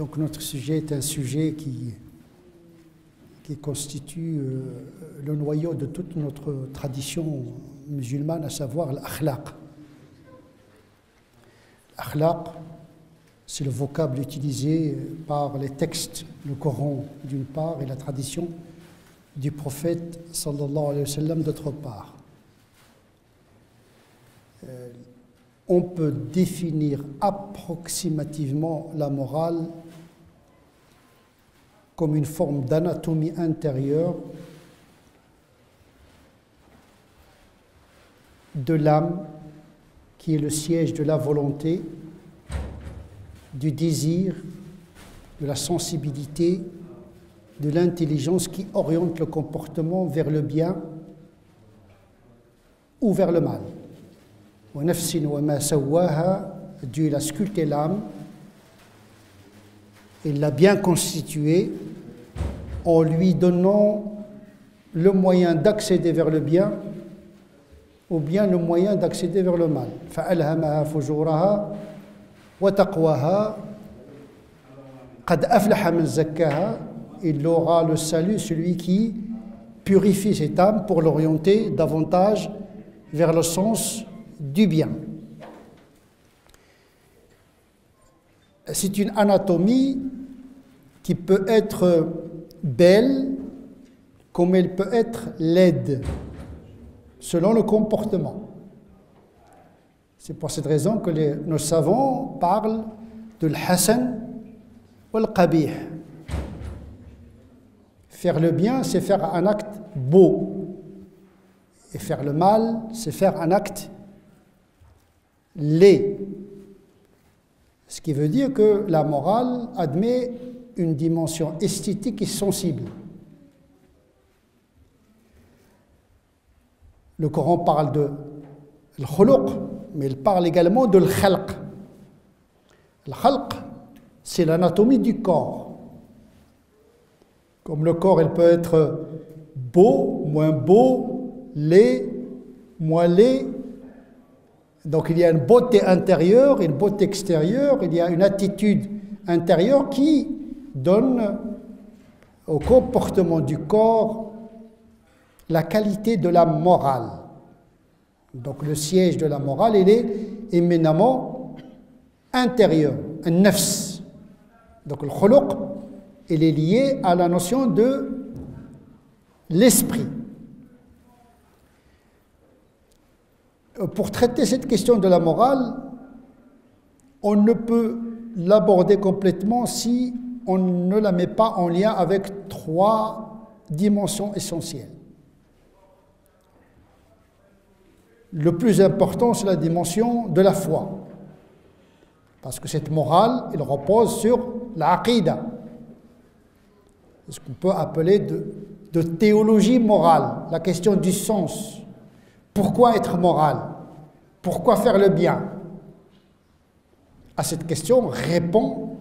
Donc notre sujet est un sujet qui constitue le noyau de toute notre tradition musulmane, à savoir l'akhlaq. L'akhlaq, c'est le vocable utilisé par les textes, le Coran d'une part et la tradition du prophète sallallahu alayhi wa sallam d'autre part. On peut définir approximativement la morale comme une forme d'anatomie intérieure de l'âme qui est le siège de la volonté, du désir, de la sensibilité, de l'intelligence qui oriente le comportement vers le bien ou vers le mal. Dieu a sculpté l'âme, il l'a bien constituée en lui donnant le moyen d'accéder vers le bien ou bien le moyen d'accéder vers le mal. فَأَلْهَمَهَا فُجُورَهَا وَتَقْوَاهَا قَدْ أَفْلَحَ مَنْ زَكَّاهَا. Il aura le salut, celui qui purifie cette âme pour l'orienter davantage vers le sens du bien. C'est une anatomie qui peut être belle comme elle peut être laide, selon le comportement. C'est pour cette raison que nos savants parlent de l'hasan ou l'qabih. Faire le bien, c'est faire un acte beau. Et faire le mal, c'est faire un acte laid. Ce qui veut dire que la morale admet une dimension esthétique et sensible. Le Coran parle de l'khuluq, mais il parle également de l'khalq. L'khalq, c'est l'anatomie du corps. Comme le corps, il peut être beau, moins beau, laid, moins laid. Donc il y a une beauté intérieure, une beauté extérieure, il y a une attitude intérieure qui donne au comportement du corps la qualité de la morale. Donc le siège de la morale, il est éminemment intérieur, un nafs. Donc le khuluq, il est lié à la notion de l'esprit. Pour traiter cette question de la morale, on ne peut l'aborder complètement si on ne la met pas en lien avec trois dimensions essentielles. Le plus important, c'est la dimension de la foi. Parce que cette morale, elle repose sur l'aqida. C'est ce qu'on peut appeler de théologie morale, la question du sens. Pourquoi être moral? Pourquoi faire le bien? À cette question répond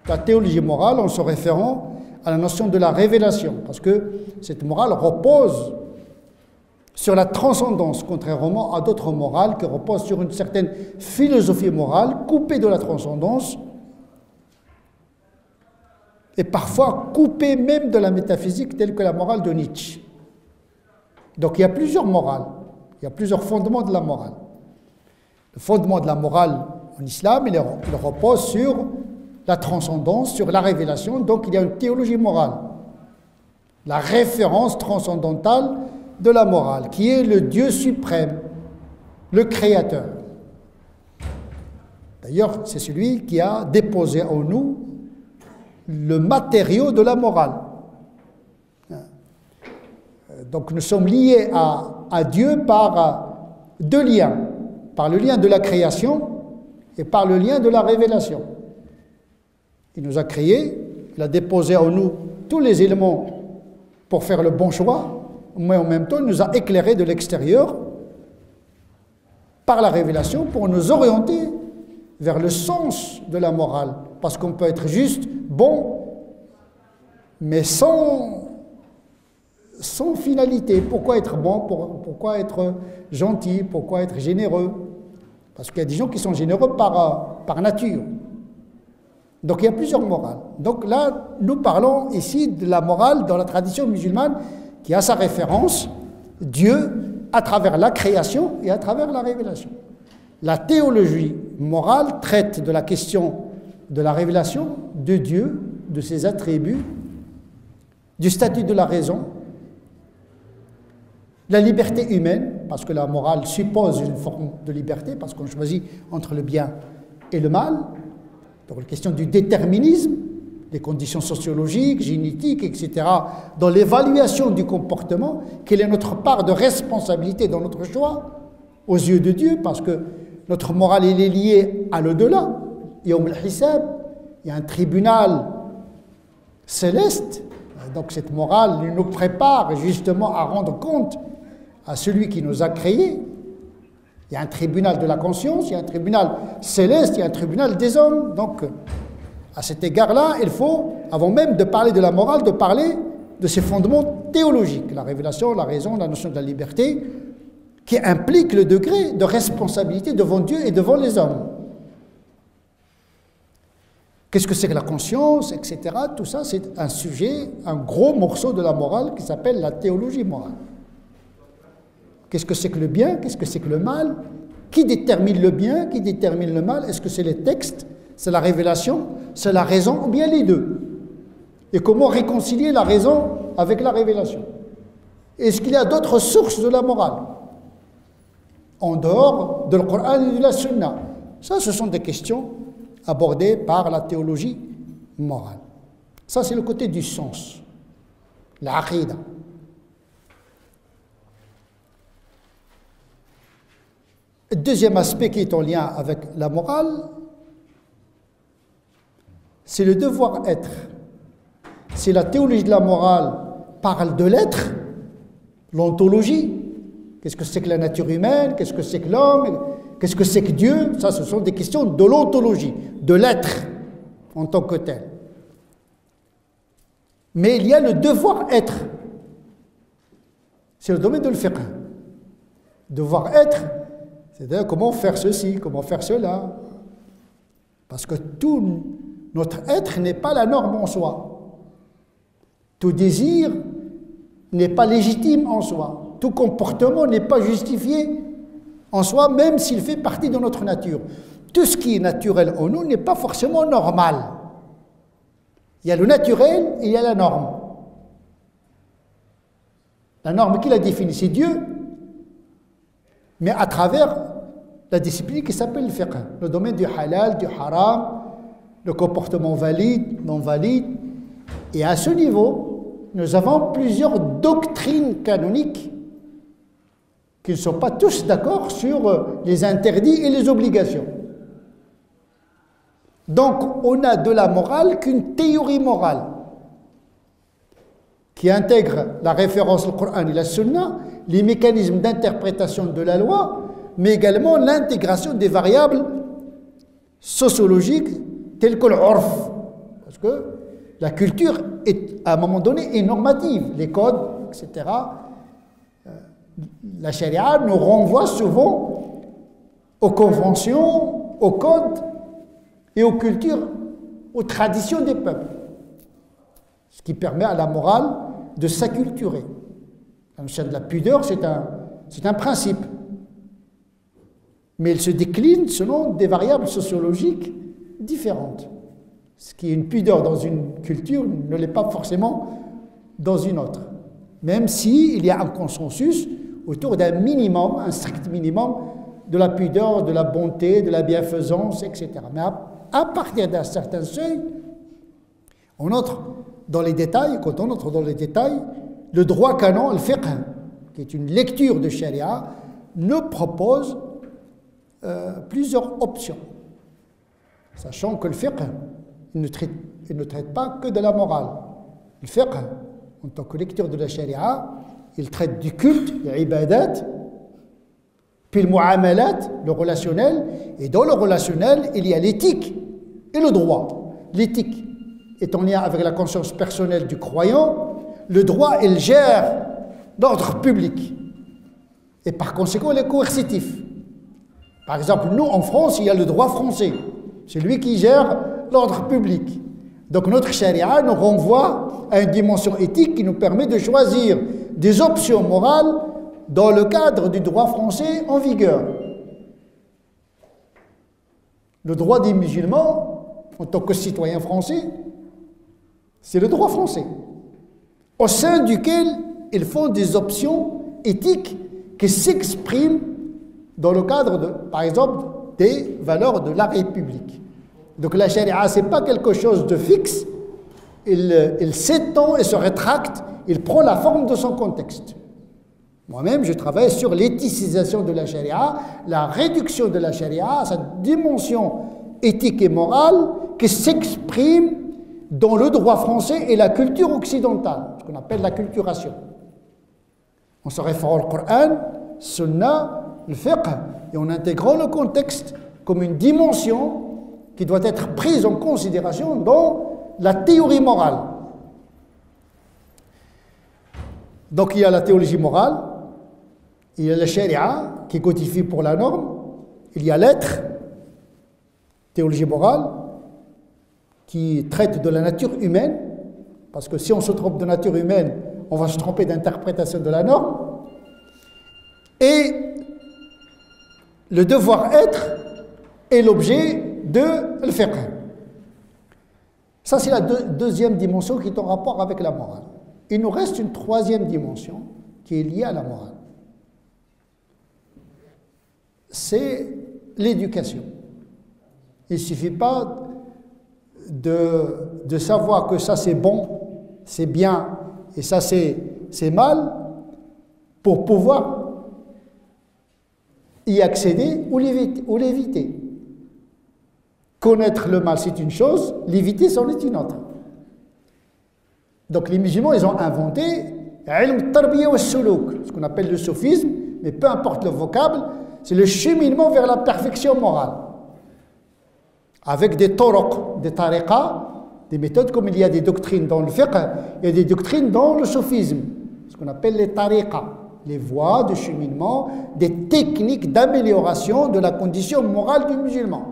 la théologie morale en se référant à la notion de la révélation, parce que cette morale repose sur la transcendance, contrairement à d'autres morales qui reposent sur une certaine philosophie morale coupée de la transcendance et parfois coupée même de la métaphysique telle que la morale de Nietzsche. Donc il y a plusieurs morales, il y a plusieurs fondements de la morale. Le fondement de la morale en islam, il repose sur la transcendance, sur la révélation, donc il y a une théologie morale, la référence transcendantale de la morale, qui est le Dieu suprême, le Créateur. D'ailleurs, c'est celui qui a déposé en nous le matériau de la morale. Donc nous sommes liés à Dieu par deux liens, par le lien de la création et par le lien de la révélation. Il nous a créés, il a déposé en nous tous les éléments pour faire le bon choix, mais en même temps, il nous a éclairés de l'extérieur par la révélation pour nous orienter vers le sens de la morale. Parce qu'on peut être juste, bon, mais sans finalité. Pourquoi être bon? Pourquoi être gentil? Pourquoi être généreux? Parce qu'il y a des gens qui sont généreux par nature. Donc il y a plusieurs morales. Donc là, nous parlons ici de la morale dans la tradition musulmane qui a sa référence, Dieu, à travers la création et à travers la révélation. La théologie morale traite de la question de la révélation de Dieu, de ses attributs, du statut de la raison, la liberté humaine, parce que la morale suppose une forme de liberté, parce qu'on choisit entre le bien et le mal. Donc la question du déterminisme, des conditions sociologiques, génétiques, etc., dans l'évaluation du comportement, quelle est notre part de responsabilité dans notre choix aux yeux de Dieu, parce que notre morale elle est liée à l'au-delà. Yawm al-Hisab, il y a un tribunal céleste, donc cette morale nous prépare justement à rendre compte à celui qui nous a créés. Il y a un tribunal de la conscience, il y a un tribunal céleste, il y a un tribunal des hommes. Donc, à cet égard-là, il faut, avant même de parler de la morale, de parler de ses fondements théologiques, la révélation, la raison, la notion de la liberté, qui implique le degré de responsabilité devant Dieu et devant les hommes. Qu'est-ce que c'est que la conscience, etc. Tout ça, c'est un sujet, un gros morceau de la morale qui s'appelle la théologie morale. Qu'est-ce que c'est que le bien? Qu'est-ce que c'est que le mal? Qui détermine le bien? Qui détermine le mal? Est-ce que c'est les textes? C'est la révélation? C'est la raison? Ou bien les deux? Et comment réconcilier la raison avec la révélation? Est-ce qu'il y a d'autres sources de la morale en dehors de Coran et de la Sunna? Ça, ce sont des questions abordées par la théologie morale. Ça, c'est le côté du sens, la aqida. Deuxième aspect qui est en lien avec la morale, c'est le devoir-être. Si la théologie de la morale parle de l'être, l'ontologie, qu'est-ce que c'est que la nature humaine, qu'est-ce que c'est que l'homme, qu'est-ce que c'est que Dieu, ça ce sont des questions de l'ontologie, de l'être en tant que tel. Mais il y a le devoir-être. C'est le domaine de le fiqh. Devoir-être, c'est-à-dire comment faire ceci, comment faire cela. Parce que tout notre être n'est pas la norme en soi. Tout désir n'est pas légitime en soi. Tout comportement n'est pas justifié en soi, même s'il fait partie de notre nature. Tout ce qui est naturel en nous n'est pas forcément normal. Il y a le naturel et il y a la norme. La norme qui la définit, c'est Dieu, mais à travers la discipline qui s'appelle le fiqh, le domaine du halal, du haram, le comportement valide, non valide. Et à ce niveau, nous avons plusieurs doctrines canoniques qui ne sont pas tous d'accord sur les interdits et les obligations. Donc, on n'a de la morale qu'une théorie morale qui intègre la référence au Coran et la Sunna, les mécanismes d'interprétation de la loi, mais également l'intégration des variables sociologiques telles que l'urf. Parce que la culture, à un moment donné, est normative. Les codes, etc. La charia nous renvoie souvent aux conventions, aux codes et aux cultures, aux traditions des peuples. Ce qui permet à la morale de s'acculturer. La notion de la pudeur, c'est un principe. Mais il se décline selon des variables sociologiques différentes. Ce qui est une pudeur dans une culture ne l'est pas forcément dans une autre. Même s'il y a un consensus autour d'un minimum, un strict minimum de la pudeur, de la bonté, de la bienfaisance, etc. Mais à partir d'un certain seuil, on entre dans les détails. Quand on entre dans les détails, le droit canon, le fiqh, qui est une lecture de charia, nous propose plusieurs options. Sachant que le fiqh il ne traite pas que de la morale. Le fiqh, en tant que lecture de la charia, il traite du culte, l'ibadat, puis le mu'amalat, le relationnel, et dans le relationnel, il y a l'éthique et le droit. L'éthique est en lien avec la conscience personnelle du croyant, le droit, il gère l'ordre public, et par conséquent, il est coercitif. Par exemple, nous, en France, il y a le droit français. C'est lui qui gère l'ordre public. Donc notre charia nous renvoie à une dimension éthique qui nous permet de choisir des options morales dans le cadre du droit français en vigueur. Le droit des musulmans, en tant que citoyens français, c'est le droit français, au sein duquel ils font des options éthiques qui s'expriment dans le cadre, par exemple, des valeurs de la République. Donc la charia, ce n'est pas quelque chose de fixe, il s'étend et se rétracte, il prend la forme de son contexte. Moi-même, je travaille sur l'éthicisation de la charia, la réduction de la charia à sa dimension éthique et morale qui s'exprime dans le droit français et la culture occidentale, ce qu'on appelle la culturation. On se réfère au Coran, Sunna, le fiqh, et en intégrant le contexte comme une dimension qui doit être prise en considération dans la théorie morale. Donc il y a la théologie morale, il y a la charia qui codifie pour la norme, il y a l'être, théologie morale, qui traite de la nature humaine, parce que si on se trompe de nature humaine, on va se tromper d'interprétation de la norme, et le devoir-être est l'objet de le fiqh. Ça, c'est la deuxième dimension qui est en rapport avec la morale. Il nous reste une troisième dimension qui est liée à la morale. C'est l'éducation. Il ne suffit pas de savoir que ça c'est bon, c'est bien, et ça c'est mal, pour pouvoir y accéder ou l'éviter. Connaître le mal, c'est une chose, l'éviter, c'en est une autre. Donc les musulmans, ils ont inventé ilm tarbiya wa suluk, ce qu'on appelle le sophisme, mais peu importe le vocable, c'est le cheminement vers la perfection morale. Avec des toroq, des tariqas, des méthodes comme il y a des doctrines dans le fiqh, il y a des doctrines dans le sophisme, ce qu'on appelle les tariqas, les voies de cheminement, des techniques d'amélioration de la condition morale du musulman.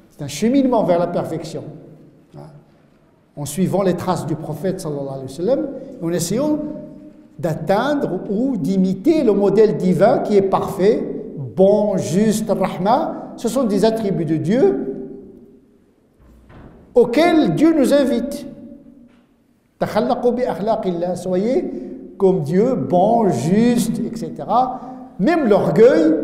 C'est un cheminement vers la perfection. En suivant les traces du prophète sallallahu alayhi wa sallam, en essayant d'atteindre ou d'imiter le modèle divin qui est parfait, bon, juste, rahma. Ce sont des attributs de Dieu auxquels Dieu nous invite. Takhallaqu bi akhlaqillah, soyez comme Dieu, bon, juste, etc. Même l'orgueil,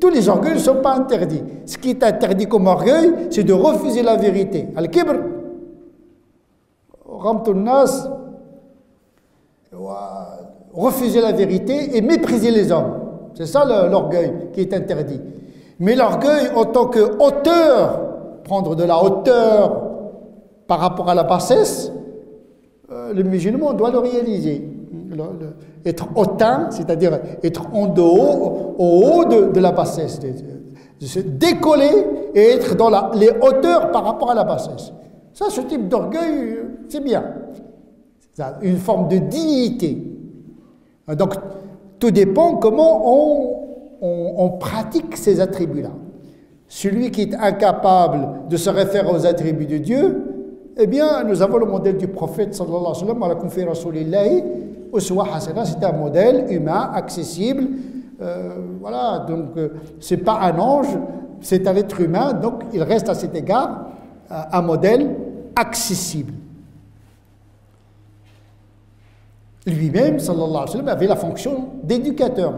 tous les orgueils ne sont pas interdits. Ce qui est interdit comme orgueil, c'est de refuser la vérité. Al-kibr, ramtun nas, refuser la vérité et mépriser les hommes. C'est ça l'orgueil qui est interdit. Mais l'orgueil en tant que hauteur, prendre de la hauteur par rapport à la bassesse, le musulman doit le réaliser. Être hautain, c'est-à-dire être en haut, au haut de la bassesse, de se décoller et être dans les hauteurs par rapport à la bassesse. Ça, ce type d'orgueil, c'est bien. C'est une forme de dignité. Donc, tout dépend comment on pratique ces attributs-là. Celui qui est incapable de se référer aux attributs de Dieu, eh bien, nous avons le modèle du prophète sallallahu alayhi wa sallam à la conférence Rasulillahi, Uswa Hasana, c'est un modèle humain, accessible. Voilà, donc c'est pas un ange, c'est un être humain, donc il reste à cet égard un modèle accessible. Lui-même, sallallahu alayhi wa sallam, avait la fonction d'éducateur.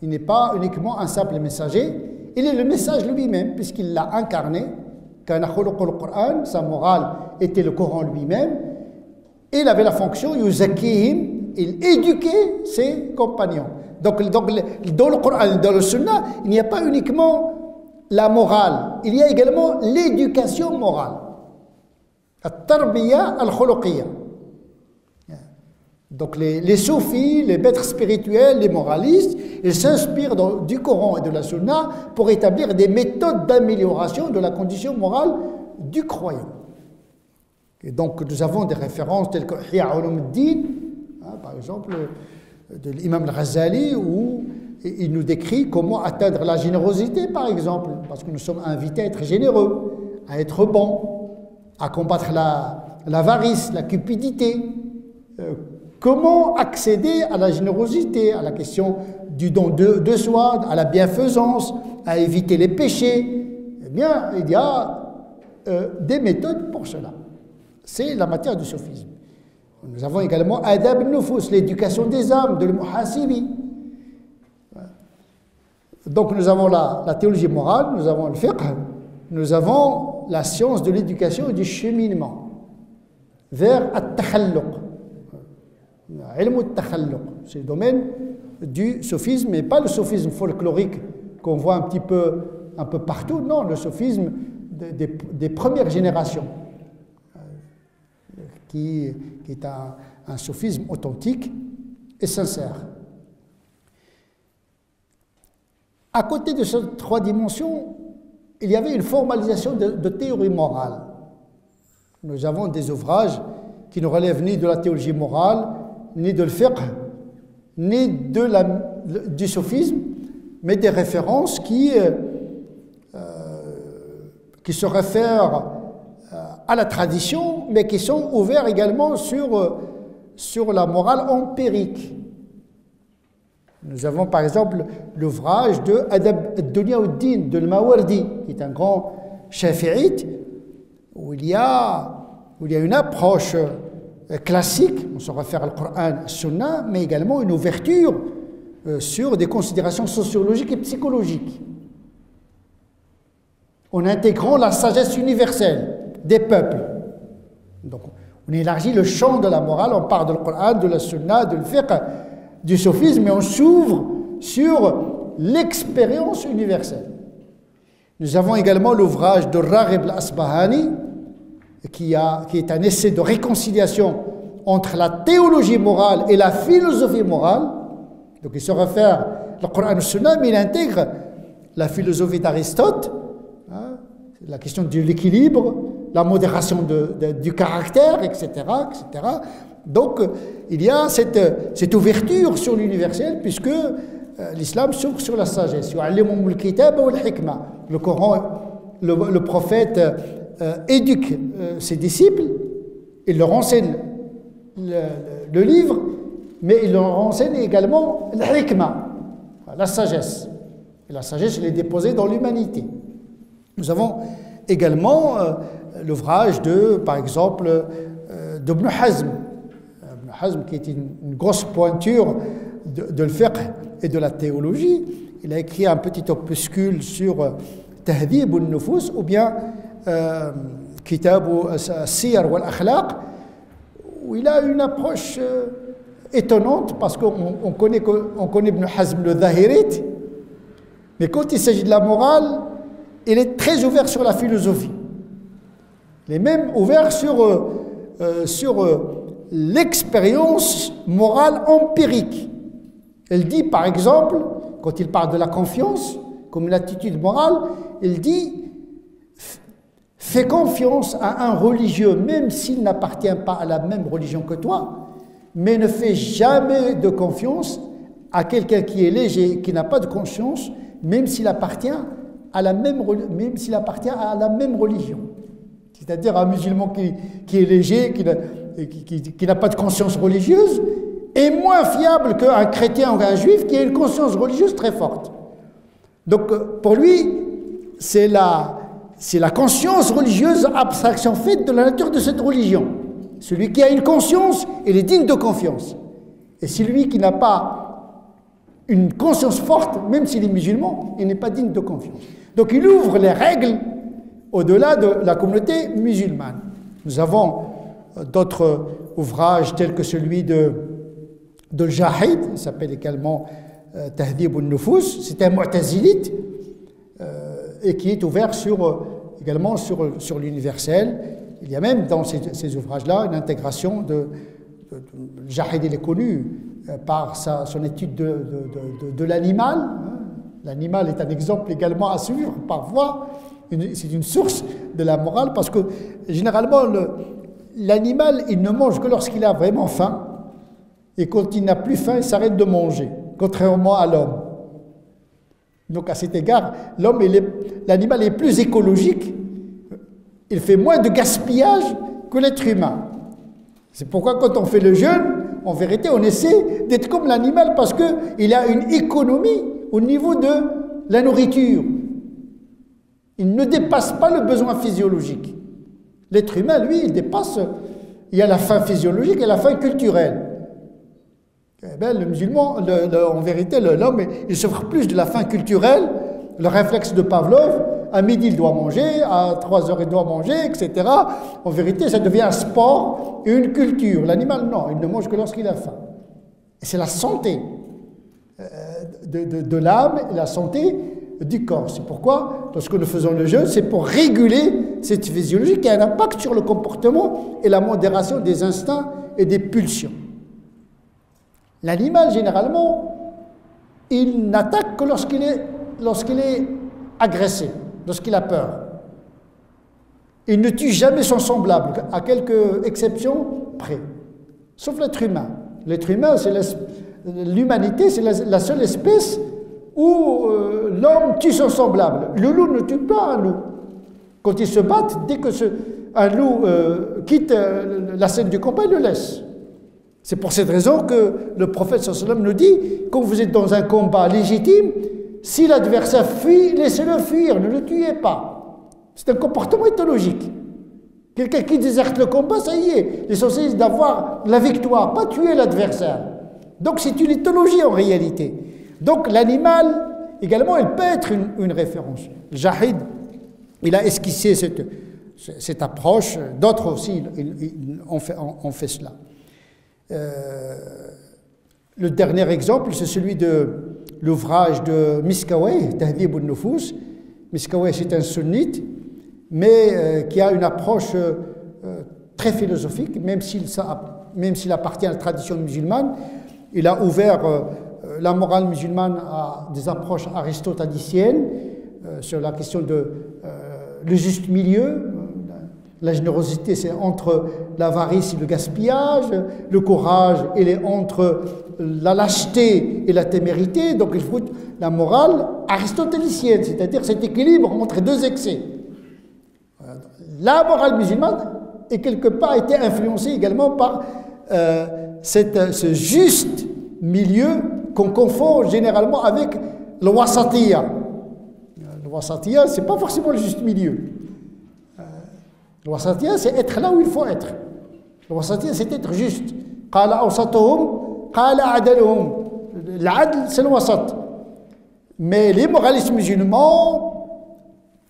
Il n'est pas uniquement un simple messager, il est le message lui-même, puisqu'il l'a incarné. Kana khuluqul Qur'an, sa morale était le Coran lui-même. Et il avait la fonction, yuzakihim, il éduquait ses compagnons. Donc dans le Coran, dans le Sunna, il n'y a pas uniquement la morale, il y a également l'éducation morale. At-tarbiya al-khuluqiyya. Donc les soufis, les maîtres spirituels, les moralistes, ils s'inspirent du Coran et de la Sunna pour établir des méthodes d'amélioration de la condition morale du croyant. Et donc nous avons des références telles que Ihya Ulumuddin, par exemple de l'imam al-Ghazali, où il nous décrit comment atteindre la générosité, par exemple, parce que nous sommes invités à être généreux, à être bon, à combattre l'avarice, la cupidité. Comment accéder à la générosité, à la question du don de soi, à la bienfaisance, à éviter les péchés? Eh bien, il y a des méthodes pour cela. C'est la matière du sophisme. Nous avons également Adab Nufus, l'éducation des âmes, de l'Muhasibi. Donc nous avons la théologie morale, nous avons le fiqh, nous avons la science de l'éducation et du cheminement vers at-takhalluq. C'est le domaine du sophisme, mais pas le sophisme folklorique qu'on voit un peu partout, non, le sophisme des premières générations, qui est un sophisme authentique et sincère. À côté de ces trois dimensions, il y avait une formalisation de théorie morale. Nous avons des ouvrages qui ne relèvent ni de la théologie morale, ni de le fiqh, ni du sophisme, mais des références qui se réfèrent à la tradition, mais qui sont ouverts également sur la morale empirique. Nous avons par exemple l'ouvrage de Adab ad-Dunya wad-Din de Al-Mawardi, qui est un grand shafi'ite, où il y a une approche classique, on se réfère au Coran, au Sunna, mais également une ouverture sur des considérations sociologiques et psychologiques, en intégrant la sagesse universelle des peuples. Donc, on élargit le champ de la morale, on part du Coran, de la Sunna, du fiqh, du sophisme, mais on s'ouvre sur l'expérience universelle. Nous avons également l'ouvrage de Raghib al-Asbahani, qui est un essai de réconciliation entre la théologie morale et la philosophie morale. Donc il se réfère au Coran et au Sunna, mais il intègre la philosophie d'Aristote, la question de l'équilibre, la modération du caractère, etc., etc. Donc, il y a cette ouverture sur l'universel, puisque l'islam s'ouvre sur la sagesse. Le Coran, le prophète éduque ses disciples, il leur enseigne le livre, mais il leur enseigne également l'hikma, la sagesse. Et la sagesse, elle est déposée dans l'humanité. Nous avons également l'ouvrage par exemple, d'Ibn Hazm. Ibn Hazm, qui est une grosse pointure de le fiqh et de la théologie. Il a écrit un petit opuscule sur Tahdhib al-Nufus, ou bien Kitab al-Siyar wal-Akhlaq, où il a une approche étonnante, parce qu'on connaît Ibn Hazm le Zahirite, mais quand il s'agit de la morale, il est très ouvert sur la philosophie. Il est même ouvert sur l'expérience morale empirique. Elle dit, par exemple, quand il parle de la confiance comme une attitude morale, il dit « Fais confiance à un religieux, même s'il n'appartient pas à la même religion que toi, mais ne fais jamais de confiance à quelqu'un qui est léger, qui n'a pas de conscience, même s'il appartient à la même religion. » C'est-à-dire un musulman qui est léger, qui n'a pas de conscience religieuse, est moins fiable qu'un chrétien ou un juif qui a une conscience religieuse très forte. Donc pour lui, c'est la conscience religieuse, abstraction faite de la nature de cette religion. Celui qui a une conscience, il est digne de confiance. Et celui qui n'a pas une conscience forte, même s'il est musulman, il n'est pas digne de confiance. Donc il ouvre les règles au-delà de la communauté musulmane. Nous avons d'autres ouvrages tels que celui de Jahid, il s'appelle également Tahdhib al-Nufus, c'est un mu'tazilite et qui est ouvert également sur l'universel. Il y a même dans ces ouvrages-là une intégration Jahid, il est connu par son étude de l'animal. L'animal est un exemple également à suivre parfois. C'est une source de la morale, parce que généralement l'animal, il ne mange que lorsqu'il a vraiment faim, et quand il n'a plus faim, il s'arrête de manger, contrairement à l'homme. Donc à cet égard, l'animal est plus écologique il fait moins de gaspillage que l'être humain. C'est pourquoi quand on fait le jeûne, en vérité, on essaie d'être comme l'animal parce qu'il a une économie au niveau de la nourriture. Il ne dépasse pas le besoin physiologique. L'être humain, lui, il dépasse. Il y a la faim physiologique et la faim culturelle. Eh bien, le musulman, en vérité, l'homme, il souffre plus de la faim culturelle, le réflexe de Pavlov. À midi, il doit manger, à 3 heures, il doit manger, etc. En vérité, ça devient un sport et une culture. L'animal, non, il ne mange que lorsqu'il a faim. Et c'est la santé de l'âme et la santé du corps. C'est pourquoi, lorsque nous faisons le jeûne, c'est pour réguler cette physiologie qui a un impact sur le comportement et la modération des instincts et des pulsions. L'animal, généralement, il n'attaque que lorsqu'il est agressé, lorsqu'il a peur. Il ne tue jamais son semblable, à quelques exceptions près. Sauf l'être humain. L'être humain, l'humanité, c'est la seule espèce où l'homme tue son semblable. Le loup ne tue pas un loup. Quand ils se battent, dès que un loup quitte la scène du combat, il le laisse. C'est pour cette raison que le prophète sallallahu alayhi wa sallam nous dit, quand vous êtes dans un combat légitime, si l'adversaire fuit, laissez-le fuir, ne le tuez pas. C'est un comportement éthologique. Quelqu'un qui déserte le combat, ça y est, l'essentiel c'est d'avoir la victoire, pas tuer l'adversaire. Donc c'est une éthologie en réalité. Donc l'animal, également, il peut être une référence. Jahid, il a esquissé cette approche, d'autres aussi ont fait cela. Le dernier exemple, c'est celui de l'ouvrage de Miskawayh, Tahdhib al-Nufus. Miskawayh, c'est un sunnite, mais qui a une approche très philosophique, même s'il appartient à la tradition musulmane. Il a ouvert la morale musulmane à des approches aristotéliennes sur la question de le juste milieu. La générosité, c'est entre l'avarice et le gaspillage. Le courage, il est entre la lâcheté et la témérité. Donc il faut la morale aristotélicienne, c'est-à-dire cet équilibre entre deux excès. La morale musulmane est quelque part été influencée également par ce juste milieu qu'on confond généralement avec le wasatiyya. Le wasatiyya, ce n'est pas forcément le juste milieu. Le wasatiyya, c'est être là où il faut être. Le wasatiyya, c'est être juste. Qala awsatuhum, qala adaluhum. L'adl, c'est le wasat. Mais les moralistes musulmans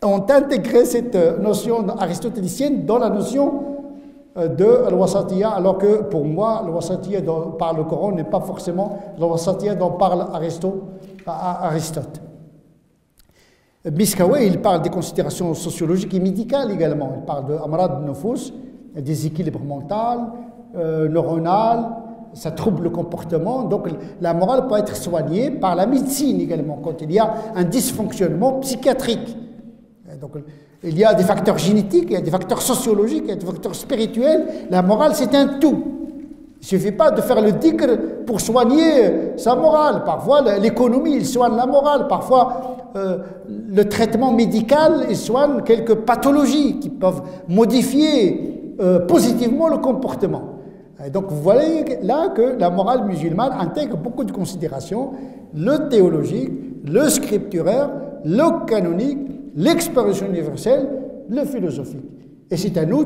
ont intégré cette notion aristotélicienne dans la notion de al-wasatiyya, alors que pour moi, le wasatiyya dont parle le Coran n'est pas forcément le wasatiyya dont parle Aristote. Miskawayh, il parle des considérations sociologiques et médicales également. Il parle de amrad nufus, déséquilibre mental, neuronal, ça trouble le comportement. Donc la morale peut être soignée par la médecine également, quand il y a un dysfonctionnement psychiatrique. Donc il y a des facteurs génétiques, il y a des facteurs sociologiques, il y a des facteurs spirituels. La morale, c'est un tout. Il ne suffit pas de faire le dhikr pour soigner sa morale. Parfois, l'économie, il soigne la morale. Parfois, le traitement médical, il soigne quelques pathologies qui peuvent modifier positivement le comportement. Et donc, vous voyez là que la morale musulmane intègre beaucoup de considérations, le théologique, le scripturaire, le canonique, l'expérience universelle, le philosophique. Et c'est à nous,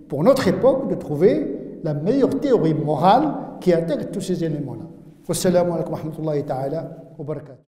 pour notre époque, de trouver la meilleure théorie morale qui intègre tous ces éléments-là. Wassalamu alaikum wa rahmatullahi ta'ala wa barakatuh.